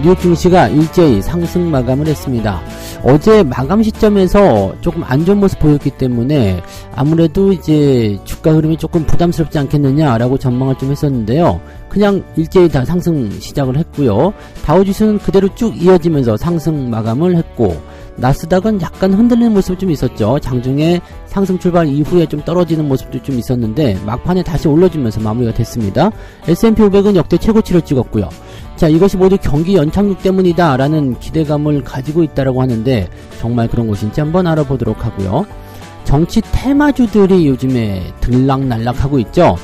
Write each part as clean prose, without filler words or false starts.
뉴욕 증시가 일제히 상승 마감을 했습니다. 어제 마감 시점에서 조금 안 좋은 모습 보였기 때문에 아무래도 이제 주가 흐름이 조금 부담스럽지 않겠느냐라고 전망을 좀 했었는데요. 그냥 일제히 다 상승 시작을 했고요. 다우지수는 그대로 쭉 이어지면서 상승 마감을 했고, 나스닥은 약간 흔들리는 모습이 좀 있었죠. 장중에 상승 출발 이후에 좀 떨어지는 모습도 좀 있었는데 막판에 다시 올려주면서 마무리가 됐습니다. S&P 500은 역대 최고치를 찍었고요. 자, 이것이 모두 경기 연착륙 때문이다 라는 기대감을 가지고 있다라고 하는데 정말 그런 것인지 한번 알아보도록 하고요. 정치 테마주들이 요즘에 들락날락하고 있죠.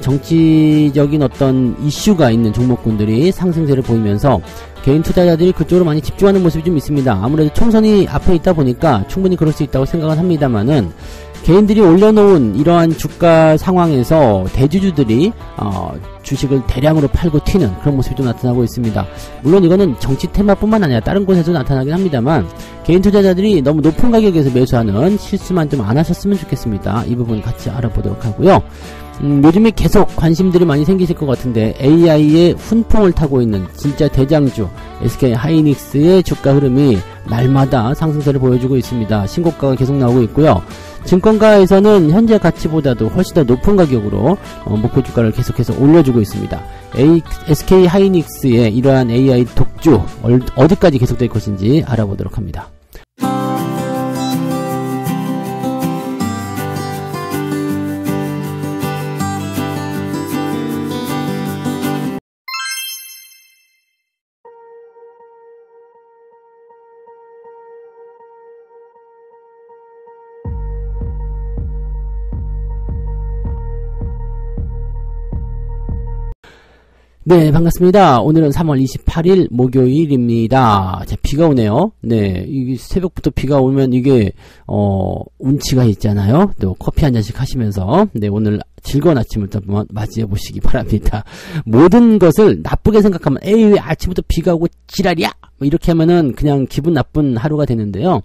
정치적인 어떤 이슈가 있는 종목군들이 상승세를 보이면서 개인 투자자들이 그쪽으로 많이 집중하는 모습이 좀 있습니다. 아무래도 총선이 앞에 있다 보니까 충분히 그럴 수 있다고 생각은 합니다만은, 개인들이 올려놓은 이러한 주가 상황에서 대주주들이 주식을 대량으로 팔고 튀는 그런 모습이 좀 나타나고 있습니다. 물론 이거는 정치 테마뿐만 아니라 다른 곳에도 나타나긴 합니다만, 개인 투자자들이 너무 높은 가격에서 매수하는 실수만 좀 안 하셨으면 좋겠습니다. 이 부분 같이 알아보도록 하고요. 요즘에 계속 관심들이 많이 생기실 것 같은데, AI의 훈풍을 타고 있는 진짜 대장주 SK 하이닉스의 주가 흐름이 날마다 상승세를 보여주고 있습니다. 신고가가 계속 나오고 있고요. 증권가에서는 현재 가치보다도 훨씬 더 높은 가격으로 목표 주가를 계속해서 올려주고 있습니다. SK 하이닉스의 이러한 AI 독주 어디까지 계속될 것인지 알아보도록 합니다. 네, 반갑습니다. 오늘은 3월 28일 목요일입니다. 자, 비가 오네요. 네, 이게 새벽부터 비가 오면 이게 운치가 있잖아요. 또 커피 한 잔씩 하시면서, 네, 오늘 즐거운 아침을 또 한번 맞이해 보시기 바랍니다. 모든 것을 나쁘게 생각하면, 에이, 왜 아침부터 비가 오고 지랄이야? 뭐 이렇게 하면은 그냥 기분 나쁜 하루가 되는데요.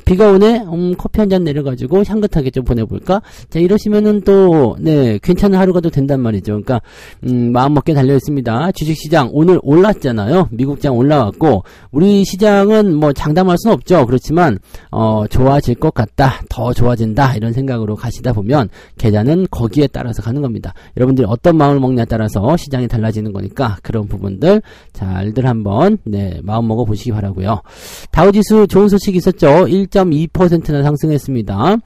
비가 오네? 커피 한 잔 내려가지고 향긋하게 좀 보내볼까? 자, 이러시면은 또, 네, 괜찮은 하루가 또 된단 말이죠. 그러니까, 마음먹게 달려있습니다. 주식시장 오늘 올랐잖아요. 미국장 올라왔고, 우리 시장은 뭐 장담할 수는 없죠. 그렇지만, 좋아질 것 같다. 더 좋아진다. 이런 생각으로 가시다 보면, 계좌는 거기에 따라서 가는 겁니다. 여러분들이 어떤 마음을 먹냐에 따라서 시장이 달라지는 거니까, 그런 부분들 잘들 한번, 네, 마음 먹어 보시기 바라고요. 다우지수 좋은 소식이 있었죠. 1.2%나 상승했습니다.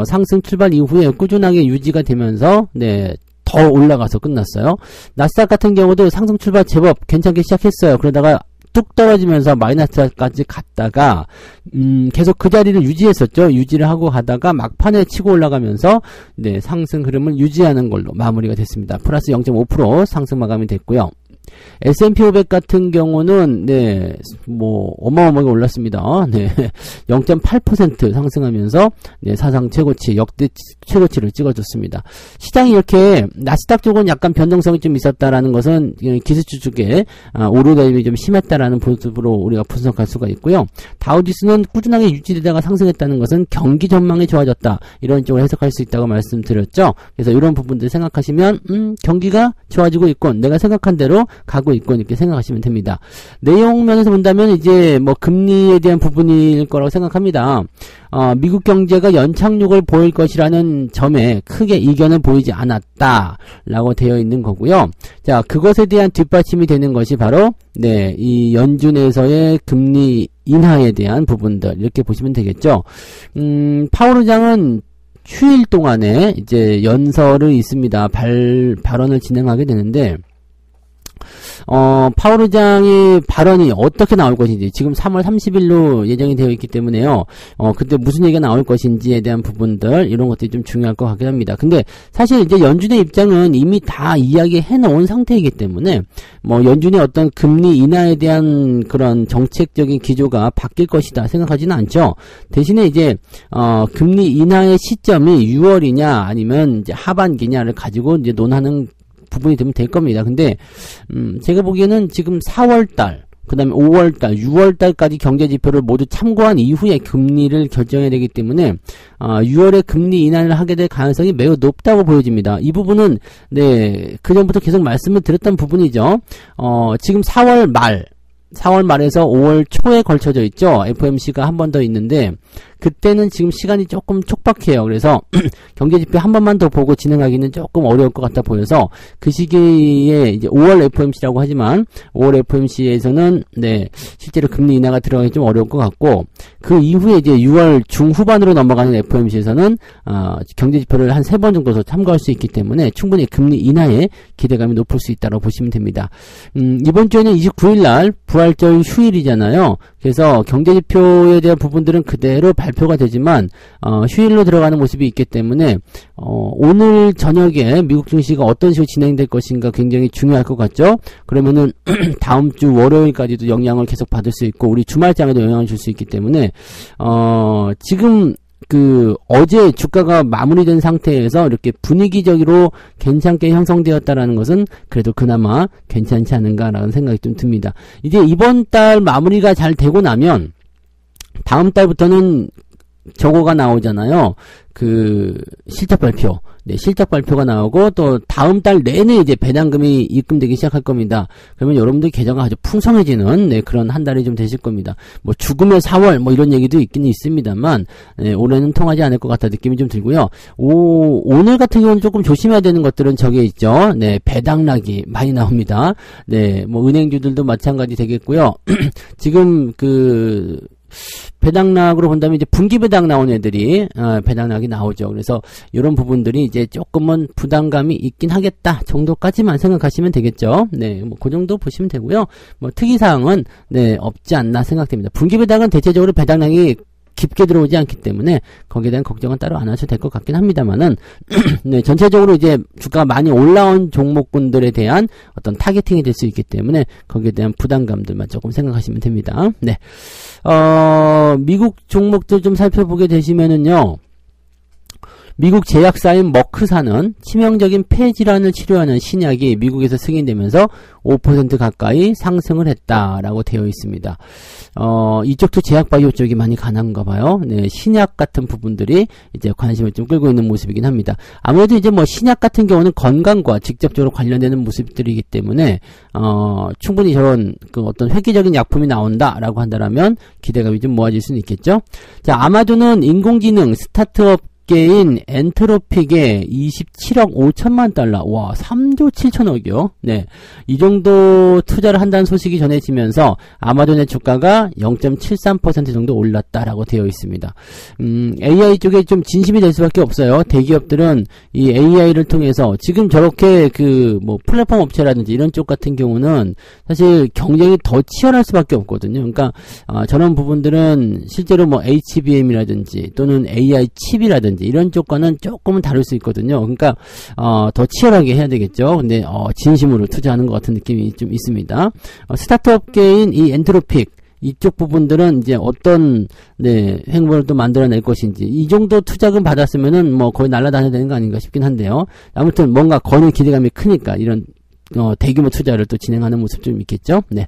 상승 출발 이후에 꾸준하게 유지가 되면서, 네, 더 올라가서 끝났어요. 나스닥 같은 경우도 상승 출발 제법 괜찮게 시작했어요. 그러다가 뚝 떨어지면서 마이너스까지 갔다가 계속 그 자리를 유지했었죠. 유지를 하고 가다가 막판에 치고 올라가면서, 네, 상승 흐름을 유지하는 걸로 마무리가 됐습니다. 플러스 0.5% 상승 마감이 됐고요. S&P 500 같은 경우는, 네, 뭐 어마어마하게 올랐습니다. 네, 0.8% 상승하면서, 네, 사상 최고치, 역대 최고치를 찍어줬습니다. 시장이 이렇게 나스닥 쪽은 약간 변동성이 좀 있었다라는 것은 기술주 쪽에 오르내림이 좀 심했다라는 모습으로 우리가 분석할 수가 있고요. 다우지수는 꾸준하게 유지되다가 상승했다는 것은 경기 전망이 좋아졌다, 이런 쪽으로 해석할 수 있다고 말씀드렸죠. 그래서 이런 부분들 생각하시면 경기가 좋아지고 있고 내가 생각한 대로 가고 있고, 이렇게 생각하시면 됩니다. 내용 면에서 본다면 이제 뭐 금리에 대한 부분일 거라고 생각합니다. 미국 경제가 연착륙을 보일 것이라는 점에 크게 이견은 보이지 않았다라고 되어 있는 거고요. 자, 그것에 대한 뒷받침이 되는 것이 바로, 네, 이 연준에서의 금리 인하에 대한 부분들, 이렇게 보시면 되겠죠. 파월 의장은 휴일 동안에 이제 연설을 있습니다. 발언을 진행하게 되는데, 파월 의장의 발언이 어떻게 나올 것인지, 지금 3월 30일로 예정이 되어 있기 때문에요. 그때 무슨 얘기가 나올 것인지에 대한 부분들, 이런 것들이 좀 중요할 것 같긴 합니다. 근데 사실 이제 연준의 입장은 이미 다 이야기해 놓은 상태이기 때문에, 뭐 연준의 어떤 금리 인하에 대한 그런 정책적인 기조가 바뀔 것이다 생각하지는 않죠. 대신에 이제 금리 인하의 시점이 6월이냐 아니면 이제 하반기냐를 가지고 이제 논하는 부분이 되면 될 겁니다. 근데 제가 보기에는 지금 4월달, 그 다음에 5월달, 6월달까지 경제지표를 모두 참고한 이후에 금리를 결정해야 되기 때문에 6월에 금리 인하를 하게 될 가능성이 매우 높다고 보여집니다. 이 부분은, 네, 그전부터 계속 말씀을 드렸던 부분이죠. 지금 4월 말, 4월 말에서 5월 초에 걸쳐져 있죠. FOMC가 한 번 더 있는데 그때는 지금 시간이 조금 촉박해요. 그래서 경제지표 한 번만 더 보고 진행하기는 조금 어려울 것 같아 보여서 그 시기에 이제 5월 FOMC라고 하지만 5월 FOMC에서는 네, 실제로 금리 인하가 들어가기 좀 어려울 것 같고 그 이후에 이제 6월 중후반으로 넘어가는 FOMC에서는 경제지표를 한 3번 정도 더 참고할 수 있기 때문에 충분히 금리 인하에 기대감이 높을 수 있다고 보시면 됩니다. 이번 주에는 29일 날 부활절 휴일이잖아요. 그래서 경제지표에 대한 부분들은 그대로 발표가 되지만 휴일로 들어가는 모습이 있기 때문에 오늘 저녁에 미국 증시가 어떤 식으로 진행될 것인가 굉장히 중요할 것 같죠. 그러면은 다음 주 월요일까지도 영향을 계속 받을 수 있고 우리 주말장에도 영향을 줄 수 있기 때문에 지금 어제 주가가 마무리된 상태에서 이렇게 분위기적으로 괜찮게 형성되었다라는 것은 그래도 그나마 괜찮지 않은가라는 생각이 좀 듭니다. 이제 이번 달 마무리가 잘 되고 나면 다음 달부터는 저거가 나오잖아요. 실적 발표. 네, 실적 발표가 나오고 또 다음 달 내내 이제 배당금이 입금되기 시작할 겁니다. 그러면 여러분들 계좌가 아주 풍성해지는 네, 그런 한 달이 좀 되실 겁니다. 뭐 죽음의 4월 뭐 이런 얘기도 있긴 있습니다만 네, 올해는 통하지 않을 것 같다 느낌이 좀 들고요. 오늘 같은 경우는 조금 조심해야 되는 것들은 저게 있죠. 네, 배당락이 많이 나옵니다. 네, 뭐 은행주들도 마찬가지 되겠고요. 지금 배당락으로 본다면 이제 분기 배당 나온 애들이 배당락이 나오죠. 그래서 이런 부분들이 이제 조금은 부담감이 있긴 하겠다 정도까지만 생각하시면 되겠죠. 네, 뭐 그 정도 보시면 되고요. 뭐 특이사항은 네 없지 않나 생각됩니다. 분기 배당은 대체적으로 배당락이 깊게 들어오지 않기 때문에 거기에 대한 걱정은 따로 안 하셔도 될 것 같긴 합니다만은 네, 전체적으로 이제 주가가 많이 올라온 종목군들에 대한 어떤 타겟팅이 될 수 있기 때문에 거기에 대한 부담감들만 조금 생각하시면 됩니다. 네. 미국 종목들 좀 살펴보게 되시면은요. 미국 제약사인 머크사는 치명적인 폐질환을 치료하는 신약이 미국에서 승인되면서 5% 가까이 상승을 했다라고 되어 있습니다. 이쪽도 제약바이오 쪽이 많이 가난한가 봐요. 네, 신약 같은 부분들이 이제 관심을 좀 끌고 있는 모습이긴 합니다. 아무래도 이제 뭐 신약 같은 경우는 건강과 직접적으로 관련되는 모습들이기 때문에 충분히 저런 어떤 획기적인 약품이 나온다라고 한다라면 기대감이 좀 모아질 수는 있겠죠. 자, 아마존은 인공지능 스타트업 게인 엔트로픽에 27억 5천만 달러, 와, 3조 7천억이요. 네. 이 정도 투자를 한다는 소식이 전해지면서 아마존의 주가가 0.73% 정도 올랐다라고 되어 있습니다. AI 쪽에 좀 진심이 될 수밖에 없어요. 대기업들은 이 AI를 통해서 지금 저렇게 뭐 플랫폼 업체라든지 이런 쪽 같은 경우는 사실 경쟁이 더 치열할 수밖에 없거든요. 그러니까, 저런 부분들은 실제로 뭐 HBM이라든지 또는 AI 칩이라든지 이런 쪽과는 조금은 다를 수 있거든요. 그러니까 더 치열하게 해야 되겠죠. 근데 진심으로 투자하는 것 같은 느낌이 좀 있습니다. 스타트업계인 이 엔트로픽 이쪽 부분들은 이제 어떤 행보를 또 만들어낼 것인지 이 정도 투자금 받았으면은 뭐 거의 날아다녀야 되는 거 아닌가 싶긴 한데요. 아무튼 뭔가 거는 기대감이 크니까 이런 대규모 투자를 또 진행하는 모습 좀 있겠죠. 네.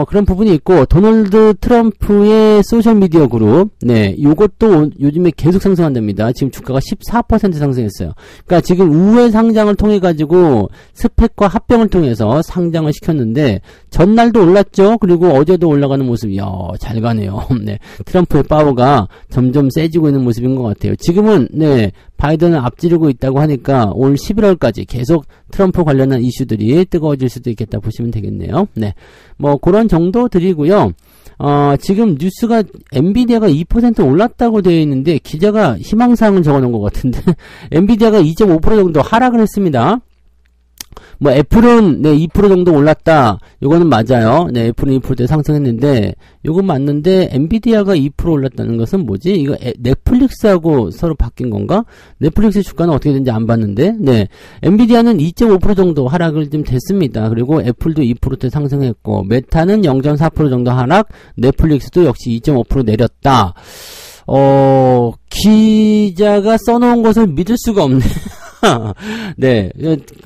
그런 부분이 있고, 도널드 트럼프의 소셜미디어 그룹, 네, 요것도 요즘에 계속 상승한답니다. 지금 주가가 14% 상승했어요. 그러니까 지금 우회 상장을 통해가지고, 스펙과 합병을 통해서 상장을 시켰는데, 전날도 올랐죠? 그리고 어제도 올라가는 모습, 이야, 잘 가네요. 네. 트럼프의 파워가 점점 세지고 있는 모습인 것 같아요. 지금은, 네, 바이든을 앞지르고 있다고 하니까 올 11월까지 계속 트럼프 관련한 이슈들이 뜨거워질 수도 있겠다 보시면 되겠네요. 네. 뭐 그런 정도 드리고요. 지금 뉴스가 엔비디아가 2% 올랐다고 되어 있는데 기자가 희망사항을 적어 놓은 것 같은데 엔비디아가 2.5% 정도 하락을 했습니다. 뭐 애플은 2% 정도 올랐다. 요거는 맞아요. 네, 애플은 2%대 상승했는데 요건 맞는데 엔비디아가 2% 올랐다는 것은 뭐지? 이거 넷플릭스하고 서로 바뀐 건가? 넷플릭스 주가는 어떻게 되는지 안 봤는데. 네. 엔비디아는 2.5% 정도 하락을 좀 됐습니다. 그리고 애플도 2%대 상승했고 메타는 0.4% 정도 하락, 넷플릭스도 역시 2.5% 내렸다. 기자가 써놓은 것을 믿을 수가 없네. 네.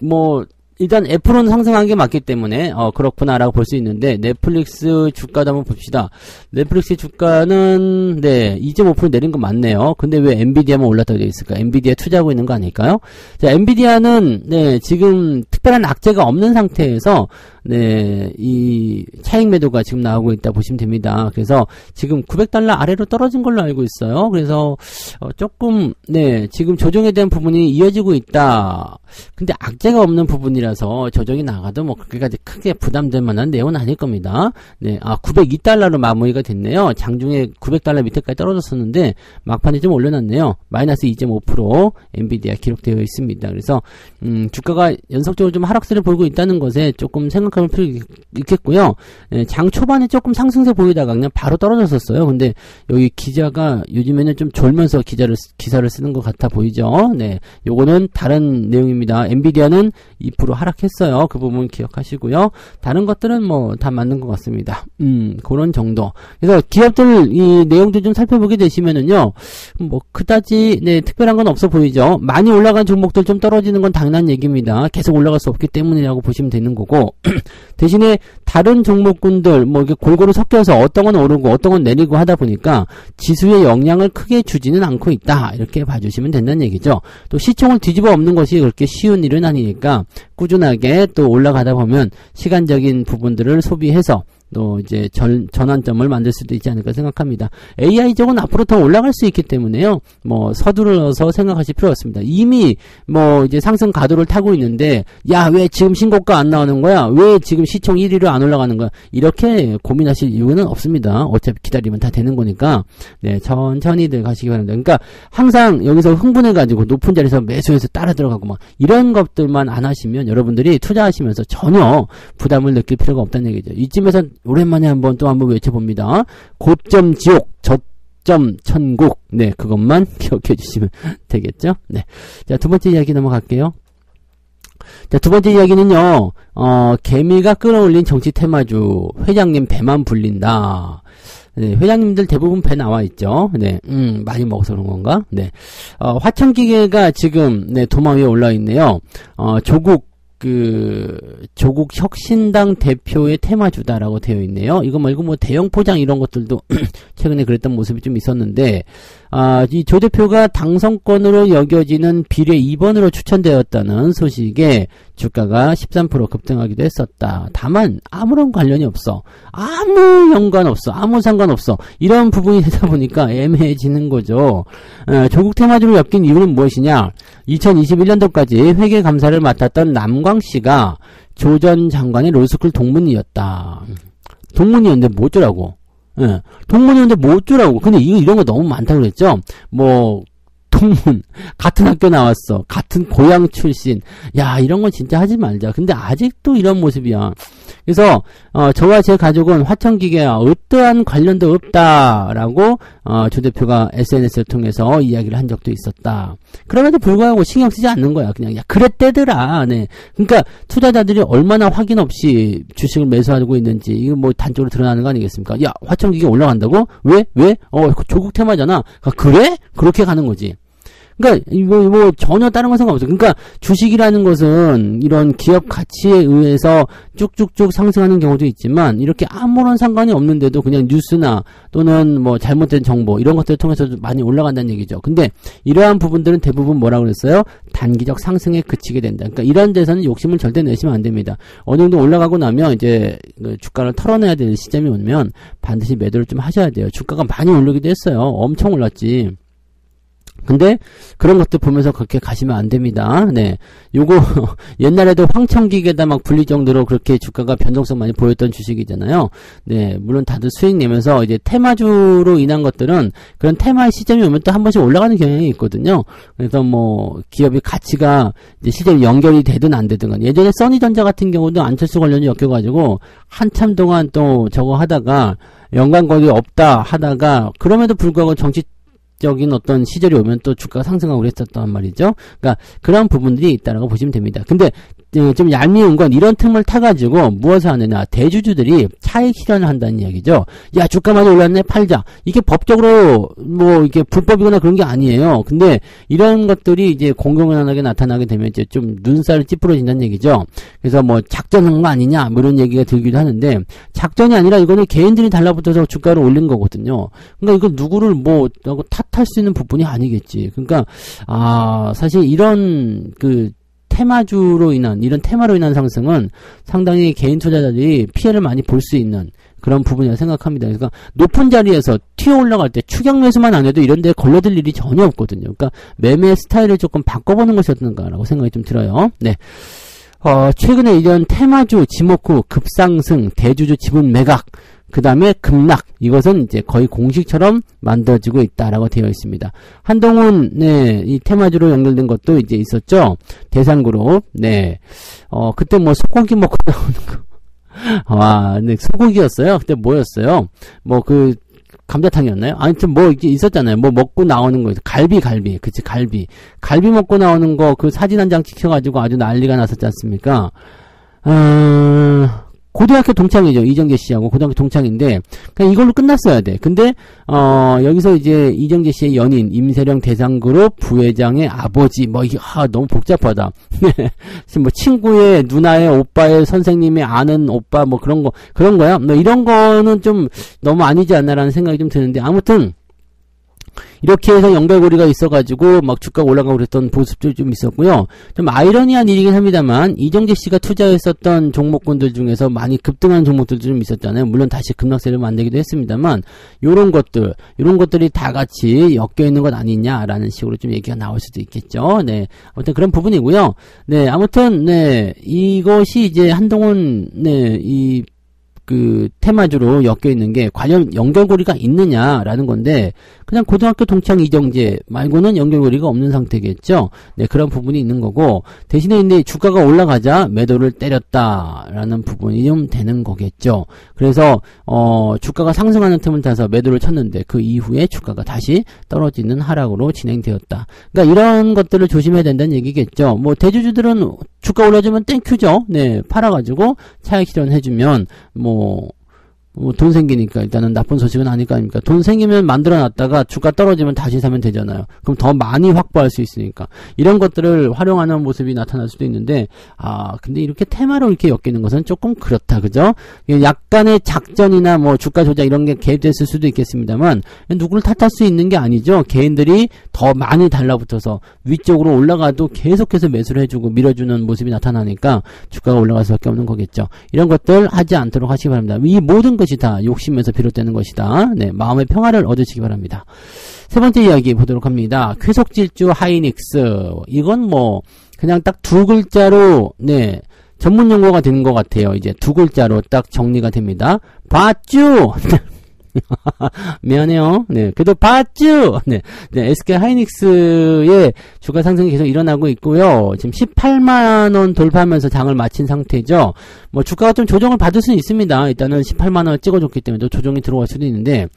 뭐 일단 애플은 상승한 게 맞기 때문에 그렇구나라고 볼 수 있는데 넷플릭스 주가도 한번 봅시다. 넷플릭스 주가는 2.5% 내린 거 맞네요. 근데 왜 엔비디아만 올랐다고 되어 있을까? 엔비디아 투자하고 있는 거 아닐까요? 자, 엔비디아는 지금 특별한 악재가 없는 상태에서 이 차익 매도가 지금 나오고 있다 보시면 됩니다. 그래서 지금 $900 아래로 떨어진 걸로 알고 있어요. 그래서 조금 지금 조정에 대한 부분이 이어지고 있다. 근데 악재가 없는 부분이라서 조정이 나가도 뭐 그렇게까지 크게 부담될 만한 내용은 아닐 겁니다. $902로 마무리가 됐네요. 장중에 $900 밑에까지 떨어졌었는데 막판에 좀 올려놨네요. 마이너스 2.5% 엔비디아 기록되어 있습니다. 그래서 주가가 연속적으로 좀 하락세를 보이고 있다는 것에 조금 생각할 필요 있겠고요. 장 초반에 조금 상승세 보이다가 그냥 바로 떨어졌었어요. 근데 여기 기자가 요즘에는 좀 졸면서 기사를 쓰는 것 같아 보이죠. 요거는 다른 내용입니다. 엔비디아는 2% 하락했어요. 그 부분 기억하시고요. 다른 것들은 뭐 다 맞는 것 같습니다. 그런 정도. 그래서 기업들 이 내용들 좀 살펴보게 되시면은요, 뭐 그다지 특별한 건 없어 보이죠. 많이 올라간 종목들 좀 떨어지는 건 당연한 얘기입니다. 계속 올라갈 수 없기 때문이라고 보시면 되는 거고, 대신에 다른 종목군들 뭐 이렇게 골고루 섞여서 어떤 건 오르고 어떤 건 내리고 하다 보니까 지수의 영향을 크게 주지는 않고 있다. 이렇게 봐주시면 된다는 얘기죠. 또 시총을 뒤집어 엎는 것이 그렇게 쉬운 일은 아니니까 꾸준하게 또 올라가다 보면 시간적인 부분들을 소비해서 또 이제 전환점을 만들 수도 있지 않을까 생각합니다. AI 쪽은 앞으로 더 올라갈 수 있기 때문에요. 뭐 서둘러서 생각하실 필요 없습니다. 이미 뭐 이제 상승 가도를 타고 있는데 야, 왜 지금 신고가 안 나오는 거야? 왜 지금 시총 1위로 안 올라가는 거야? 이렇게 고민하실 이유는 없습니다. 어차피 기다리면 다 되는 거니까 천천히들 가시기 바랍니다. 그러니까 항상 여기서 흥분해가지고 높은 자리에서 매수해서 따라 들어가고 막 이런 것들만 안 하시면 여러분들이 투자하시면서 전혀 부담을 느낄 필요가 없다는 얘기죠. 이쯤에서 오랜만에 한번 외쳐봅니다. 고점 지옥, 저점 천국. 그것만 기억해 주시면 되겠죠? 자, 두 번째 이야기 넘어갈게요. 자, 두 번째 이야기는요, 개미가 끌어올린 정치 테마주, 회장님 배만 불린다. 회장님들 대부분 배 나와 있죠. 많이 먹어서 그런 건가? 화천기계가 지금, 도마 위에 올라 있네요. 조국 혁신당 대표의 테마주다라고 되어 있네요. 이거 말고 뭐 대형 포장 이런 것들도 최근에 그랬던 모습이 좀 있었는데, 이 조 대표가 당선권으로 여겨지는 비례 2번으로 추천되었다는 소식에 주가가 13% 급등하기도 했었다. 다만 아무런 관련이 없어. 아무 연관 없어. 아무 상관없어. 이런 부분이 되다 보니까 애매해지는 거죠. 조국 테마주로 엮인 이유는 무엇이냐? 2021년도까지 회계 감사를 맡았던 남광씨가 조 전 장관의 로스쿨 동문이었다. 동문이었는데 뭐 어쩌라고? 동문이었는데 뭐 어쩌라고? 근데 이런 거 너무 많다고 그랬죠? 뭐 동문, 같은 학교 나왔어. 같은 고향 출신. 야, 이런 건 진짜 하지 말자. 근데 아직도 이런 모습이야. 그래서 저와 제 가족은 화천기계와 어떠한 관련도 없다라고 조 대표가 SNS를 통해서 이야기를 한 적도 있었다. 그럼에도 불구하고 신경 쓰지 않는 거야. 그냥 야, 그랬대더라. 그러니까 투자자들이 얼마나 확인 없이 주식을 매수하고 있는지 이거 뭐 단적으로 드러나는 거 아니겠습니까? 야, 화천기계 올라간다고? 왜? 조국 테마잖아. 그래? 그렇게 가는 거지. 그러니까 이거 전혀 다른 건 상관없어요. 그러니까 주식이라는 것은 이런 기업 가치에 의해서 쭉쭉쭉 상승하는 경우도 있지만 이렇게 아무런 상관이 없는데도 그냥 뉴스나 또는 뭐 잘못된 정보 이런 것들을 통해서도 많이 올라간다는 얘기죠. 근데 이러한 부분들은 대부분 뭐라고 그랬어요? 단기적 상승에 그치게 된다. 그러니까 이런 데서는 욕심을 절대 내시면 안 됩니다. 어느 정도 올라가고 나면 이제 주가를 털어내야 될 시점이 오면 반드시 매도를 좀 하셔야 돼요. 주가가 많이 오르기도 했어요. 엄청 올랐지. 근데 그런 것들 보면서 그렇게 가시면 안 됩니다. 요거 옛날에도 황천기계다 막 불릴 정도로 그렇게 주가가 변동성 많이 보였던 주식이잖아요. 물론 다들 수익 내면서 이제 테마주로 인한 것들은 그런 테마의 시점이 오면 또 한 번씩 올라가는 경향이 있거든요. 그래서 뭐 기업의 가치가 이제 실제로 연결이 되든 안 되든 예전에 써니전자 같은 경우도 안철수 관련이 엮여가지고 한참 동안 또 저거 하다가 연관관계 없다 하다가 그럼에도 불구하고 적인 어떤 시절이 오면 또 주가가 상승하고 그랬었단 말이죠. 그러니까 그런 부분들이 있다라고 보시면 됩니다. 근데 좀 얄미운 건 이런 틈을 타가지고 무엇을 하느냐. 대주주들이 차익 실현을 한다는 이야기죠. 야, 주가 많이 올랐네, 팔자. 이게 법적으로 뭐 이게 불법이거나 그런 게 아니에요. 근데 이런 것들이 이제 공공연하게 나타나게 되면 이제 좀 눈살이 찌푸러진다는 얘기죠. 그래서 뭐 작전한 거 아니냐, 뭐 이런 얘기가 들기도 하는데 작전이 아니라 이거는 개인들이 달라붙어서 주가를 올린 거거든요. 그러니까 이거 누구를 뭐 탓할 수 있는 부분이 아니겠지. 그러니까 사실 이런 이런 테마로 인한 상승은 상당히 개인 투자자들이 피해를 많이 볼 수 있는 그런 부분이라고 생각합니다. 그러니까 높은 자리에서 튀어 올라갈 때 추격 매수만 안 해도 이런 데 걸려들 일이 전혀 없거든요. 그러니까 매매 스타일을 조금 바꿔보는 것이 어떤가라고 생각이 좀 들어요. 네. 최근에 이런 테마주 지목후 급상승, 대주주 지분 매각, 그 다음에 급락, 이것은 이제 거의 공식처럼 만들어지고 있다라고 되어 있습니다. 한동훈, 네, 이 테마주로 연결된 것도 이제 있었죠. 대상그룹, 네. 그때 뭐 소고기 먹고 나오는 거. 네, 소고기였어요. 그때 뭐였어요? 감자탕이었나요? 아무튼 뭐 이게 있었잖아요. 뭐 먹고 나오는 거, 갈비. 그치, 갈비 먹고 나오는 거, 그 사진 한 장 찍혀가지고 아주 난리가 났었지 않습니까? 고등학교 동창이죠. 이정재 씨하고 고등학교 동창인데 그냥 이걸로 끝났어야 돼. 근데 여기서 이제 이정재 씨의 연인 임세령 대상그룹 부회장의 아버지 뭐 이게 너무 복잡하다. 뭐 친구의 누나의 오빠의 선생님의 아는 오빠 뭐 그런 거야. 뭐 이런 거는 좀 너무 아니지 않나라는 생각이 좀 드는데 아무튼 이렇게 해서 연결고리가 있어가지고 막 주가가 올라가고 그랬던 모습도 좀 있었고요. 좀 아이러니한 일이긴 합니다만 이정재 씨가 투자했었던 종목군들 중에서 많이 급등한 종목들도 좀 있었잖아요. 물론 다시 급락세를 만들기도 했습니다만 이런 것들이 다 같이 엮여 있는 것 아니냐라는 식으로 좀 얘기가 나올 수도 있겠죠. 네, 아무튼 그런 부분이고요. 네, 아무튼 네 이것이 이제 한동훈 테마주로 엮여 있는 게 과연 연결고리가 있느냐라는 건데 그냥 고등학교 동창 이정재 말고는 연결고리가 없는 상태겠죠. 네, 그런 부분이 있는 거고 대신에 이제 주가가 올라가자 매도를 때렸다라는 부분이 좀 되는 거겠죠. 그래서 주가가 상승하는 틈을 타서 매도를 쳤는데 그 이후에 주가가 다시 떨어지는 하락으로 진행되었다. 그러니까 이런 것들을 조심해야 된다는 얘기겠죠. 뭐 대주주들은 주가 올라주면 땡큐죠. 네, 팔아가지고 차익 실현해주면 돈 생기니까 일단은 나쁜 소식은 아닐 거 아닙니까? 돈 생기면 만들어놨다가 주가 떨어지면 다시 사면 되잖아요. 그럼 더 많이 확보할 수 있으니까 이런 것들을 활용하는 모습이 나타날 수도 있는데 근데 이렇게 테마로 이렇게 엮이는 것은 조금 그렇다, 그죠? 약간의 작전이나 뭐 주가 조작 이런 게 개입됐을 수도 있겠습니다만 누구를 탓할 수 있는 게 아니죠. 개인들이 더 많이 달라붙어서 위쪽으로 올라가도 계속해서 매수를 해주고 밀어주는 모습이 나타나니까 주가가 올라갈 수밖에 없는 거겠죠. 이런 것들 하지 않도록 하시기 바랍니다. 이 모든 것이 다 욕심에서 비롯되는 것이다. 네, 마음의 평화를 얻으시기 바랍니다. 세 번째 이야기 보도록 합니다. 쾌속질주 하이닉스. 이건 뭐 그냥 딱 두 글자로 네 전문 용어가 되는 것 같아요. 이제 두 글자로 딱 정리가 됩니다. 봤쥬. 미안해요. 네, 그래도 봤쥬. 네, SK 하이닉스의 주가 상승이 계속 일어나고 있고요. 지금 18만 원 돌파하면서 장을 마친 상태죠. 뭐 주가가 좀 조정을 받을 수는 있습니다. 일단은 18만 원을 찍어줬기 때문에 또 조정이 들어갈 수도 있는데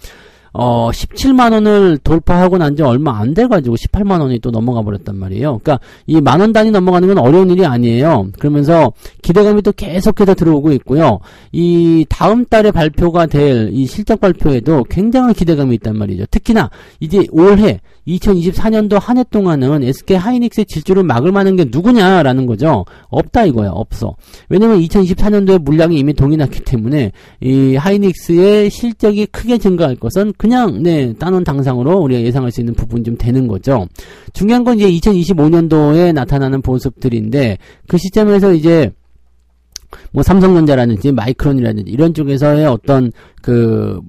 17만 원을 돌파하고 난 지 얼마 안 돼가지고 18만 원이 또 넘어가 버렸단 말이에요. 그러니까 이 만 원 단위 넘어가는 건 어려운 일이 아니에요. 그러면서 기대감이 또 계속해서 들어오고 있고요. 이 다음 달에 발표가 될 이 실적 발표에도 굉장한 기대감이 있단 말이죠. 특히나 이제 올해 2024년도 한 해 동안은 SK 하이닉스의 질주를 막을 만한 게 누구냐라는 거죠. 없다 이거야. 없어. 왜냐면 2024년도에 물량이 이미 동이 났기 때문에 이 하이닉스의 실적이 크게 증가할 것은 그냥 따놓은 당상으로 우리가 예상할 수 있는 부분이 좀 되는 거죠. 중요한 건 이제 2025년도에 나타나는 모습들인데 그 시점에서 이제 뭐 삼성전자라든지 마이크론이라든지 이런 쪽에서의 어떤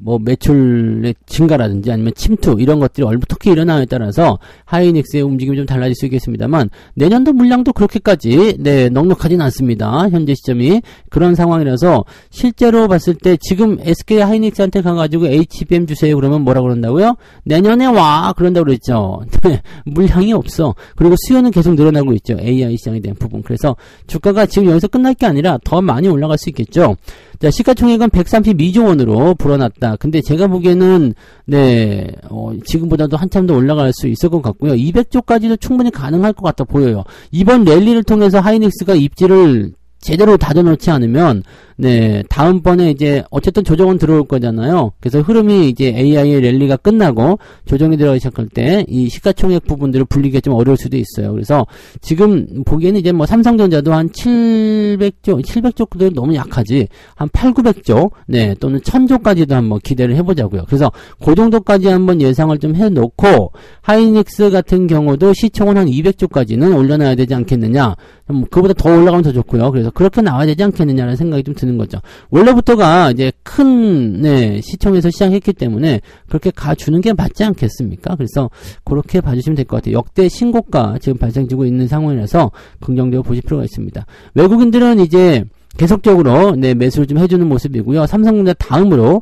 뭐 매출의 증가라든지 아니면 침투 이런 것들이 어떻게 일어나냐에 따라서 하이닉스의 움직임이 좀 달라질 수 있겠습니다만 내년도 물량도 그렇게까지 넉넉하진 않습니다. 현재 시점이 그런 상황이라서 실제로 봤을 때 지금 SK 하이닉스한테 가가지고 HBM 주세요 그러면 뭐라 그런다고요? 내년에 와 그런다고 그랬죠. 물량이 없어. 그리고 수요는 계속 늘어나고 있죠. AI 시장에 대한 부분. 그래서 주가가 지금 여기서 끝날 게 아니라 더 많이 올라갈 수 있겠죠. 자, 시가총액은 132조 원으로 불어났다. 근데 제가 보기에는, 네, 지금보다도 한참 더 올라갈 수 있을 것 같고요. 200조까지도 충분히 가능할 것 같아 보여요. 이번 랠리를 통해서 하이닉스가 입지를 제대로 다져놓지 않으면, 네, 다음번에 이제, 어쨌든 조정은 들어올 거잖아요. 그래서 흐름이 이제 AI의 랠리가 끝나고, 조정이 들어가기 시작할 때, 이 시가총액 부분들을 불리기가 좀 어려울 수도 있어요. 그래서, 지금 보기에는 이제 뭐 삼성전자도 한 700조도 너무 약하지, 한 800~900조, 네, 또는 1000조까지도 한번 기대를 해보자고요. 그래서, 그 정도까지 한번 예상을 좀 해놓고, 하이닉스 같은 경우도 시총은 한 200조까지는 올려놔야 되지 않겠느냐, 그보다 더 올라가면 더 좋고요. 그래서, 그렇게 나와야 되지 않겠느냐는 생각이 좀 드는 거죠. 원래부터가 이제 큰, 네, 시청에서 시작했기 때문에 그렇게 가주는 게 맞지 않겠습니까? 그래서 그렇게 봐주시면 될 것 같아요. 역대 신고가 지금 발생지고 있는 상황이라서 긍정적으로 보실 필요가 있습니다. 외국인들은 이제 계속적으로 네, 매수를 좀 해주는 모습이고요. 삼성전자 다음으로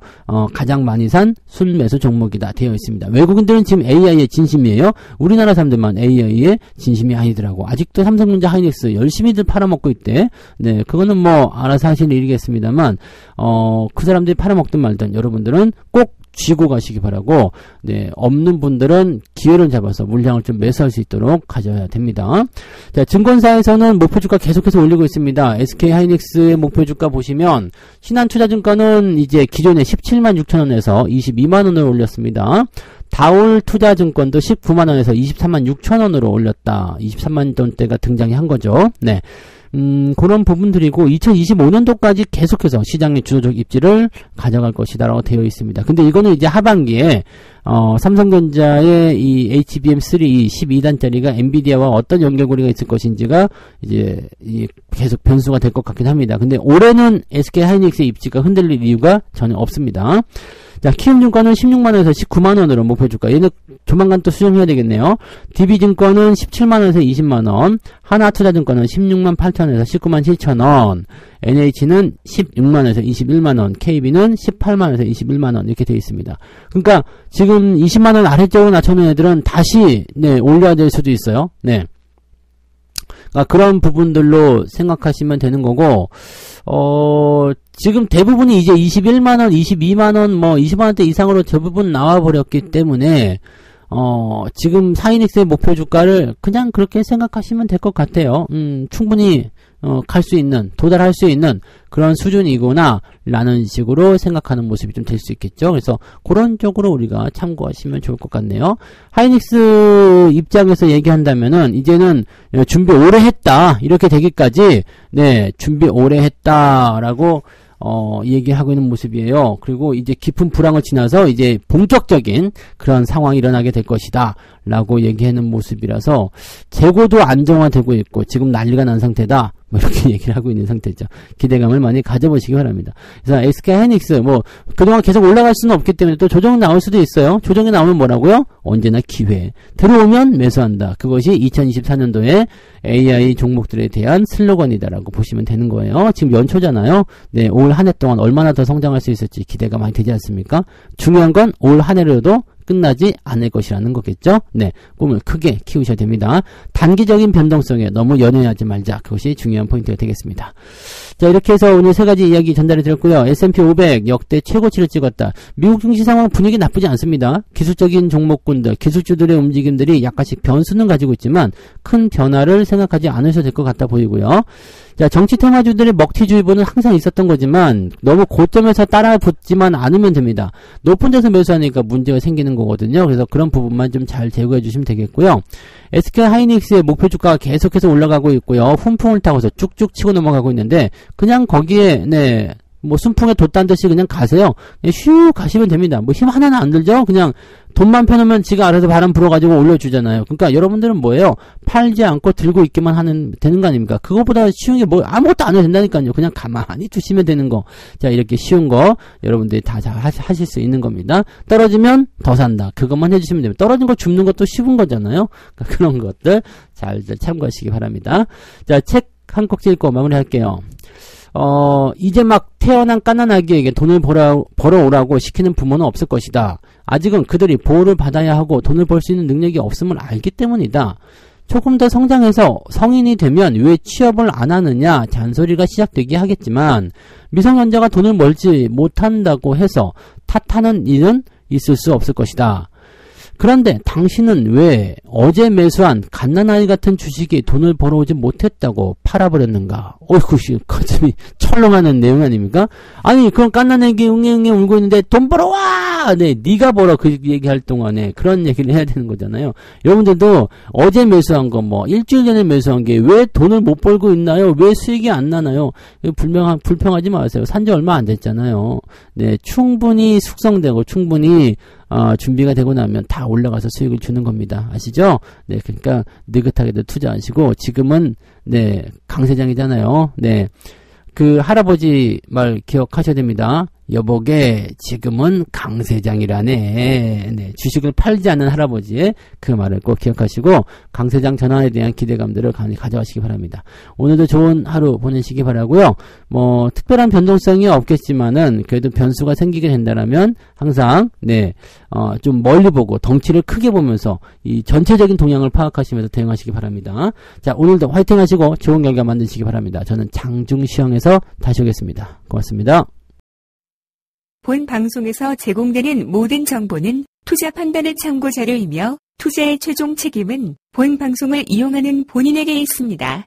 가장 많이 산 순매수 종목이다 되어 있습니다. 외국인들은 지금 AI의 진심이에요. 우리나라 사람들만 AI의 진심이 아니더라고. 아직도 삼성전자 하이닉스 열심히들 팔아먹고 있대. 네, 그거는 뭐 알아서 하실 일이겠습니다만 그 사람들이 팔아먹든 말든 여러분들은 꼭 쥐고 가시기 바라고, 네, 없는 분들은 기회를 잡아서 물량을 좀 매수할 수 있도록 가져야 됩니다. 자, 증권사에서는 목표주가 계속해서 올리고 있습니다. SK하이닉스의 목표주가 보시면, 신한투자증권은 이제 기존에 176,000원에서 220,000원을 올렸습니다. 다올투자증권도 190,000원에서 236,000원으로 올렸다. 23만원대가 등장이 한 거죠. 네. 그런 부분들이고 2025년도까지 계속해서 시장의 주도적 입지를 가져갈 것이다라고 되어 있습니다. 근데 이거는 이제 하반기에 삼성전자의 이 HBM3 12단짜리가 엔비디아와 어떤 연결고리가 있을 것인지가 이제 계속 변수가 될 것 같긴 합니다. 근데 올해는 SK하이닉스의 입지가 흔들릴 이유가 전혀 없습니다. 자, 키움증권은 16만원에서 19만원으로 목표주가. 얘는 조만간 또 수정해야 되겠네요. DB증권은 17만원에서 20만원. 하나투자증권은 16만 8천원에서 19만 7천원. NH는 16만원에서 21만원. KB는 18만원에서 21만원. 이렇게 되어 있습니다. 그러니까 지금 20만원 아래쪽으로 낮춰놓은 애들은 다시, 네, 올려야 될 수도 있어요. 네. 그러니까 그런 부분들로 생각하시면 되는 거고, 지금 대부분이 이제 21만원, 22만원, 뭐 20만원대 이상으로 대부분 나와버렸기 때문에 지금 하이닉스의 목표 주가를 그냥 그렇게 생각하시면 될 것 같아요. 충분히 갈 수 있는, 도달할 수 있는 그런 수준이구나 라는 식으로 생각하는 모습이 좀 될 수 있겠죠. 그래서 그런 쪽으로 우리가 참고하시면 좋을 것 같네요. 하이닉스 입장에서 얘기한다면은 이제는 준비 오래 했다 이렇게 되기까지, 네, 준비 오래 했다라고 얘기하고 있는 모습이에요. 그리고 이제 깊은 불황을 지나서 이제 본격적인 그런 상황이 일어나게 될 것이다 라고 얘기하는 모습이라서 재고도 안정화되고 있고 지금 난리가 난 상태다 뭐 이렇게 얘기를 하고 있는 상태죠. 기대감을 많이 가져보시기 바랍니다. 그래서 SK하이닉스 뭐 그동안 계속 올라갈 수는 없기 때문에 또 조정 나올 수도 있어요. 조정이 나오면 뭐라고요? 언제나 기회. 들어오면 매수한다. 그것이 2024년도에 AI 종목들에 대한 슬로건이다라고 보시면 되는 거예요. 지금 연초잖아요. 네, 올 한 해 동안 얼마나 더 성장할 수 있을지 기대가 많이 되지 않습니까? 중요한 건 올 한 해로도 끝나지 않을 것이라는 거겠죠. 네, 꿈을 크게 키우셔야 됩니다. 단기적인 변동성에 너무 연연하지 말자. 그것이 중요한 포인트가 되겠습니다. 자, 이렇게 해서 오늘 세 가지 이야기 전달해 드렸고요. S&P 500 역대 최고치를 찍었다. 미국 증시 상황 분위기 나쁘지 않습니다. 기술적인 종목군들, 기술주들의 움직임들이 약간씩 변수는 가지고 있지만 큰 변화를 생각하지 않으셔도 될 것 같다 보이고요. 자, 정치 테마주들의 먹튀주의보는 항상 있었던 거지만 너무 고점에서 따라 붙지만 않으면 됩니다. 높은 데서 매수하니까 문제가 생기는 거거든요. 그래서 그런 부분만 좀 잘 제거해 주시면 되겠고요. SK하이닉스의 목표 주가가 계속해서 올라가고 있고요. 훈풍을 타고서 쭉쭉 치고 넘어가고 있는데 그냥 거기에, 네, 뭐 순풍에 돛단 듯이 그냥 가세요. 그냥 슉 가시면 됩니다. 뭐 힘 하나는 안 들죠? 그냥 돈만 펴놓으면 지가 알아서 바람 불어가지고 올려주잖아요. 그러니까 여러분들은 뭐예요? 팔지 않고 들고 있기만 되는 거 아닙니까? 그거보다 쉬운 게 뭐 아무것도 안 해도 된다니까요. 그냥 가만히 두시면 되는 거. 자, 이렇게 쉬운 거 여러분들이 다 하실 수 있는 겁니다. 떨어지면 더 산다. 그것만 해주시면 됩니다. 떨어진 거 줍는 것도 쉬운 거잖아요. 그러니까 그런 것들 잘 참고하시기 바랍니다. 자, 책 한 콕 읽고 마무리할게요. 이제 막 태어난 까난아기에게 돈을 벌어오라고 시키는 부모는 없을 것이다. 아직은 그들이 보호를 받아야 하고 돈을 벌 수 있는 능력이 없음을 알기 때문이다. 조금 더 성장해서 성인이 되면 왜 취업을 안 하느냐 잔소리가 시작되기 하겠지만 미성년자가 돈을 벌지 못한다고 해서 탓하는 일은 있을 수 없을 것이다. 그런데 당신은 왜 어제 매수한 갓난아이 같은 주식이 돈을 벌어오지 못했다고 팔아버렸는가? 어이구, 가슴이 철렁하는 내용 아닙니까? 아니, 그런 갓난아이가 응애응애 울고 있는데 돈 벌어와! 네, 네가 벌어. 그 얘기할 동안에 그런 얘기를 해야 되는 거잖아요. 여러분들도 어제 매수한 거, 일주일 전에 매수한 게 왜 돈을 못 벌고 있나요? 왜 수익이 안 나나요? 불평하지 마세요. 산지 얼마 안 됐잖아요. 네, 충분히 숙성되고 충분히 준비가 되고 나면 다 올라가서 수익을 주는 겁니다. 아시죠? 네, 그러니까 느긋하게도 투자하시고 지금은 네, 강세장이잖아요. 네. 그 할아버지 말 기억하셔야 됩니다. 여보게 지금은 강세장이라네. 네, 주식을 팔지 않는 할아버지의 그 말을 꼭 기억하시고 강세장 전환에 대한 기대감들을 가져가시기 바랍니다. 오늘도 좋은 하루 보내시기 바라고요. 특별한 변동성이 없겠지만은 그래도 변수가 생기게 된다라면 항상 좀 멀리 보고 덩치를 크게 보면서 이 전체적인 동향을 파악하시면서 대응하시기 바랍니다. 자, 오늘도 화이팅 하시고 좋은 결과 만드시기 바랍니다. 저는 장중시황에서 다시 오겠습니다. 고맙습니다. 본 방송에서 제공되는 모든 정보는 투자 판단의 참고 자료이며 투자의 최종 책임은 본 방송을 이용하는 본인에게 있습니다.